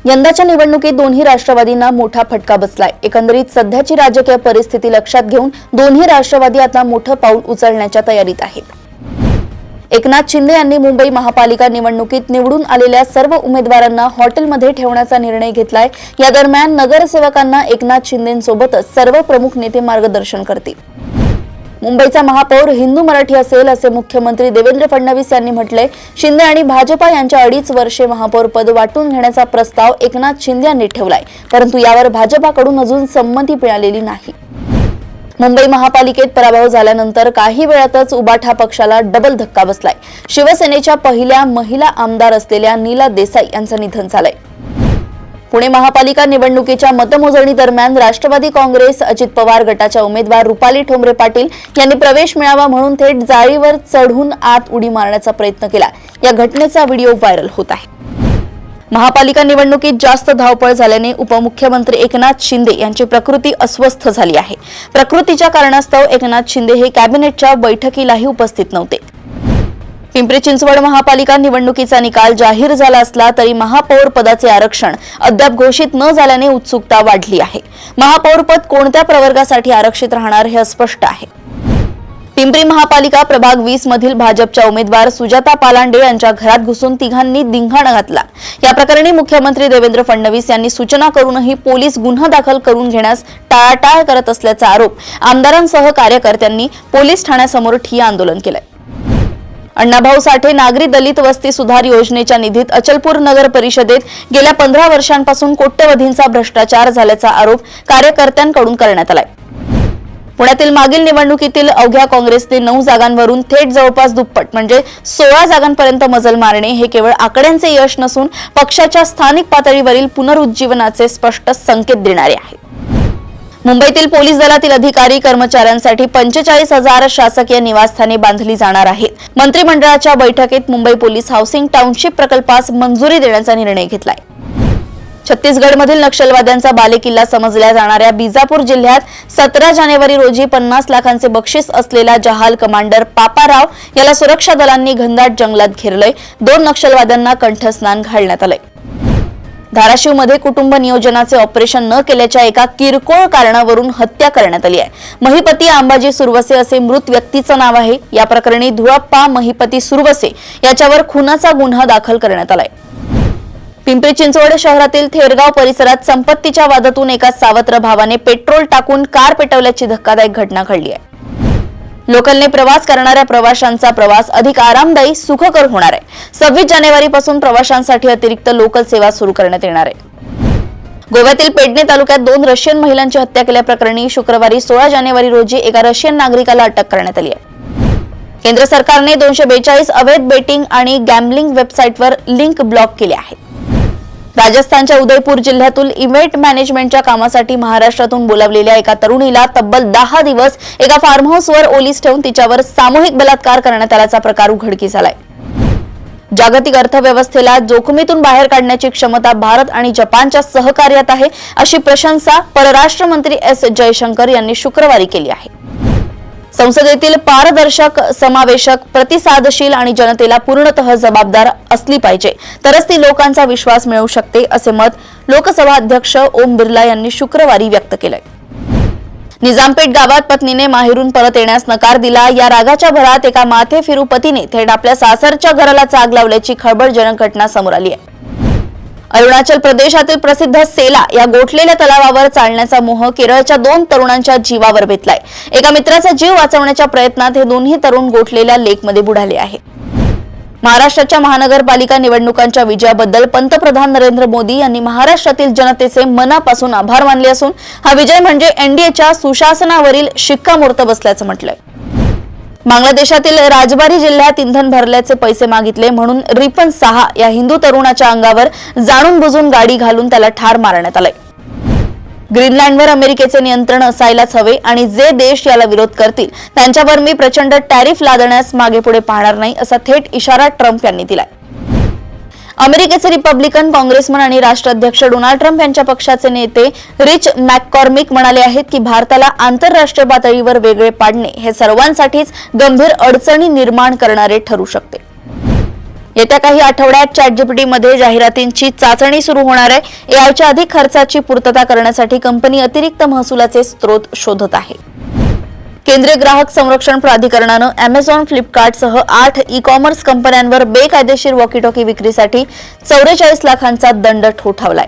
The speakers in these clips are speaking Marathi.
यंदाच्या निवडणुकीत दोन्ही राष्ट्रवादींना मोठा फटका बसलाय। एकंदरीत सध्याची राजकीय परिस्थिती लक्षात घेऊन दोन्ही राष्ट्रवादी आता मोठं पाऊल उचलण्याच्या तयारीत आहेत। एकनाथ शिंदे यांनी मुंबई महापालिका निवडणुकीत निवडून आलेल्या सर्व उमेदवारांना हॉटेलमध्ये ठेवण्याचा निर्णय घेतलाय। या दरम्यान नगरसेवकांना एकनाथ शिंदेंसोबतच सर्व प्रमुख नेते मार्गदर्शन करतील। मुंबईचा महापौर हिंदू मराठी असेल असे मुख्यमंत्री देवेंद्र फडणवीस यांनी म्हटलंय। शिंदे आणि भाजपा यांच्या 2.5 वर्षे महापौर पद वाटून घेण्याचा प्रस्ताव एकनाथ शिंदे यांनी ठेवलाय, परंतु यावर भाजपाकडून अजून संमती मिळालेली नाही। मुंबई महापालिकेत पराभव झाल्यानंतर काही वेळातच उबाठा पक्षाला डबल धक्का बसलाय। शिवसेनेच्या पहिल्या महिला आमदार असलेल्या नीला देसाई यांचं निधन झालंय। पुणे महापालिका निवडणुकीच्या मतमोजणी दरम्यान राष्ट्रवादी काँग्रेस अजित पवार गटाच्या उमेदवार रुपाली ठोंबरे पाटील यांनी प्रवेश मिळावा म्हणून थेट जाळीवर चढून आत उडी मारण्याचा प्रयत्न केला। या घटनेचा व्हिडिओ व्हायरल होत आहे। महापालिका निवडणुकीत जास्त धावपळ झाल्याने उपमुख्यमंत्री एकनाथ शिंदे यांची प्रकृती अस्वस्थ झाली आहे। प्रकृतीच्या कारणास्तव एकनाथ शिंदे हे कॅबिनेटच्या बैठकीलाही उपस्थित नव्हते। पिंपरी चिंचवड महापालिका निवडणुकीचा निकाल जाहीर झाला असला तरी महापौर पदाचे आरक्षण अद्याप घोषित न झाल्याने उत्सुकता वाढली आहे। महापौर पद कोणत्या प्रवर्गासाठी आरक्षित राहणार हे अस्पष्ट आहे। पिंपरी महापालिका प्रभाग 20 मधील भाजपच्या उमेदवार सुजाता पालांडे यांच्या घरात घुसून तिघांनी धिंगाणा घातला। या प्रकरणी मुख्यमंत्री देवेंद्र फडणवीस यांनी सूचना करूनही पोलीस गुन्हा दाखल करून घेण्यास टाळाटाळ करत असल्याचा आरोप आमदारांसह कार्यकर्त्यांनी पोलीस ठाण्यासमोर ठिय्या आंदोलन केलंय। अण्णाभाऊ साठे नागरी दलित वस्ती सुधार योजनेच्या निधीत अचलपूर नगर परिषदेत गेल्या 15 वर्षांपासून कोट्यवधींचा भ्रष्टाचार झाल्याचा आरोप कार्यकर्त्यांकडून करण्यात आलाय। पुण्यातील मागील निवडणुकीतील अवघ्या काँग्रेसने 9 जागांवरून थेट जवळपास दुप्पट म्हणजे 16 जागांपर्यंत मजल मारणे हे केवळ आकड्यांचे यश नसून पक्षाच्या स्थानिक पातळीवरील पुनरुज्जीवनाचे स्पष्ट संकेत देणारे आहे। मुंबईतील पोलीस दलातील अधिकारी कर्मचाऱ्यांसाठी 45,000 शासकीय निवासस्थाने बांधली जाणार आहेत। मंत्रिमंडळाच्या बैठकीत मुंबई पोलीस हाऊसिंग टाउनशिप प्रकल्पास मंजुरी देण्याचा निर्णय घेतलाय। छत्तीसगडमधील नक्षलवाद्यांचा बालेकिल्ला समजल्या जाणाऱ्या बिजापूर जिल्ह्यात 17 जानेवारी रोजी 50 लाखांचे बक्षीस असलेला जहाल कमांडर पापाराव याला सुरक्षा दलांनी घनदाट जंगलात घेरलंय। 2 नक्षलवाद्यांना कंठस्नान घालण्यात आलंय। धाराशिवमध्ये कुटुंब नियोजनाचे ऑपरेशन न केल्याच्या एका किरकोळ कारणावरून हत्या करण्यात आली आहे। महिपती अंबाजी सुरवसे असे मृत व्यक्तीचं नाव आहे। या प्रकरणी धुळप्पा महिपती सुरवसे याच्यावर खुनाचा गुन्हा दाखल करण्यात आलाय। पिंपरी चिंचवड शहरातील थेरगाव परिसरात संपत्तीच्या वादातून एका सावत्र भावाने पेट्रोल टाकून कार पेटवल्याची धक्कादायक घटना घडली आहे। लोकलने प्रवास करणाऱ्या प्रवाशांचा प्रवास अधिक आरामदायी सुखकर होणार आहे। 26 जानेवारीपासून प्रवाशांसाठी अतिरिक्त लोकल सेवा सुरू करण्यात येणार आहे। गोव्यातील पेडणे तालुक्यात 2 रशियन महिलांची हत्या केल्याप्रकरणी शुक्रवारी 16 जानेवारी रोजी एका रशियन नागरिकाला अटक करण्यात आली आहे। केंद्र सरकारने 242 अवैध बेटिंग आणि गॅम्बलिंग वेबसाईटवर लिंक ब्लॉक केले आहेत। राजस्थानच्या उदयपूर जिल्ह्यातील इव्हेंट मॅनेजमेंटच्या कामासाठी महाराष्ट्रातून बोलावलेल्या एका तरुणीला तब्बल 10 दिवस एका फार्म हाऊसवर ओलीस ठेवून तिच्यावर सामूहिक बलात्कार करण्यात आल्याचा प्रकार उघडकीस आलाय। जागतिक अर्थव्यवस्थेला जोखमीतून बाहेर काढण्याची क्षमता भारत आणि जपानच्या सहकार्यात आहे, अशी प्रशंसा परराष्ट्र मंत्री एस जयशंकर यांनी शुक्रवारी केली आहे। संसदेतील पारदर्शक, समावेशक, प्रतिसादशील आणि जनतेला पूर्णतः जबाबदार असली पाहिजे, तरच ती लोकांचा विश्वास मिळवू शकते, असे मत लोकसभा अध्यक्ष ओम बिर्ला यांनी शुक्रवारी व्यक्त केलंय। निजामपेठ गावात पत्नीने माहेरून परत येण्यास नकार दिला। या रागाच्या भरात एका माथे फिरू पतीने थेट आपल्या सासरच्या घराला आग लावल्याची खळबळजनक घटना समोर आली आहे। अरुणाचल प्रदेशातील प्रसिद्ध सेला या गोठलेल्या तलावावर चालण्याचा मोह केरळच्या 2 तरुणांच्या जीवावर बेतलाय। एका मित्राचा जीव वाचवण्याच्या प्रयत्नात हे दोन्ही तरुण गोठलेल्या लेकमध्ये बुडाले आहेत। महाराष्ट्राच्या महानगरपालिका निवडणुकांच्या विजयाबद्दल पंतप्रधान नरेंद्र मोदी यांनी महाराष्ट्रातील जनतेचे मनापासून आभार मानले असून हा विजय म्हणजे एनडीएच्या सुशासनावरील शिक्कामोर्तब बसल्याचं म्हटलंय। बांगलादेशातील राजबारी जिल्ह्यात इंधन भरल्याचे पैसे मागितले म्हणून रिपन साहा या हिंदू तरुणाच्या अंगावर जाणून बुजून गाडी घालून त्याला ठार मारण्यात आले। ग्रीनलँडवर अमेरिकेचे नियंत्रण असायलाच हवे आणि जे देश याला विरोध करतील त्यांच्यावर मी प्रचंड टॅरिफ लादण्यास मागेपुढे पाहणार नाही, असा थेट इशारा ट्रम्प यांनी दिलाय। अमेरिकेचे रिपब्लिकन काँग्रेसमन आणि राष्ट्राध्यक्ष डोनाल्ड ट्रम्प यांच्या पक्षाचे नेते रिच मॅककॉर्मिक म्हणाले आहेत की भारताला आंतरराष्ट्रीय पातळीवर वेगळे पाडणे हे सर्वांसाठीच गंभीर अडचणी निर्माण करणारे ठरू शकते। येत्या काही आठवड्यात ChatGPT मध्ये जाहिरातींची चाचणी सुरू होणार आहे। याच्या अधिक खर्चाची पूर्तता करण्यासाठी कंपनी अतिरिक्त महसुलाचे स्रोत शोधत आहे। केंद्रीय ग्राहक संरक्षण प्राधिकरणानं Amazon, Flipkart सह 8 ई-कॉमर्स कंपन्यांवर बेकायदेशीर वॉकी-टॉकी विक्रीसाठी 44 लाखांचा दंड ठोठावलाय।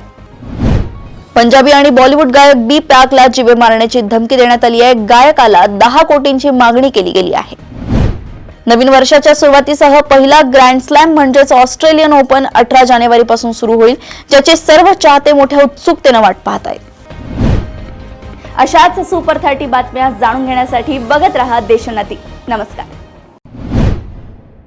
पंजाबी आणि बॉलिवूड गायक बी प्राकला जीवे मारण्याची धमकी देण्यात आली आहे। गायकाला 10 कोटींची मागणी केली गेली आहे। नवीन वर्षाच्या सुरुवातीसह पहिला ग्रँड स्लॅम म्हणजेच ऑस्ट्रेलियन ओपन 18 जानेवारीपासून सुरू होईल, ज्याचे सर्व चाहते मोठ्या उत्सुकतेने वाट पाहत आहेत। अशाच सुपर 30 बातम्या जाणून घेण्यासाठी बघत रहा देशोन्नती। नमस्कार।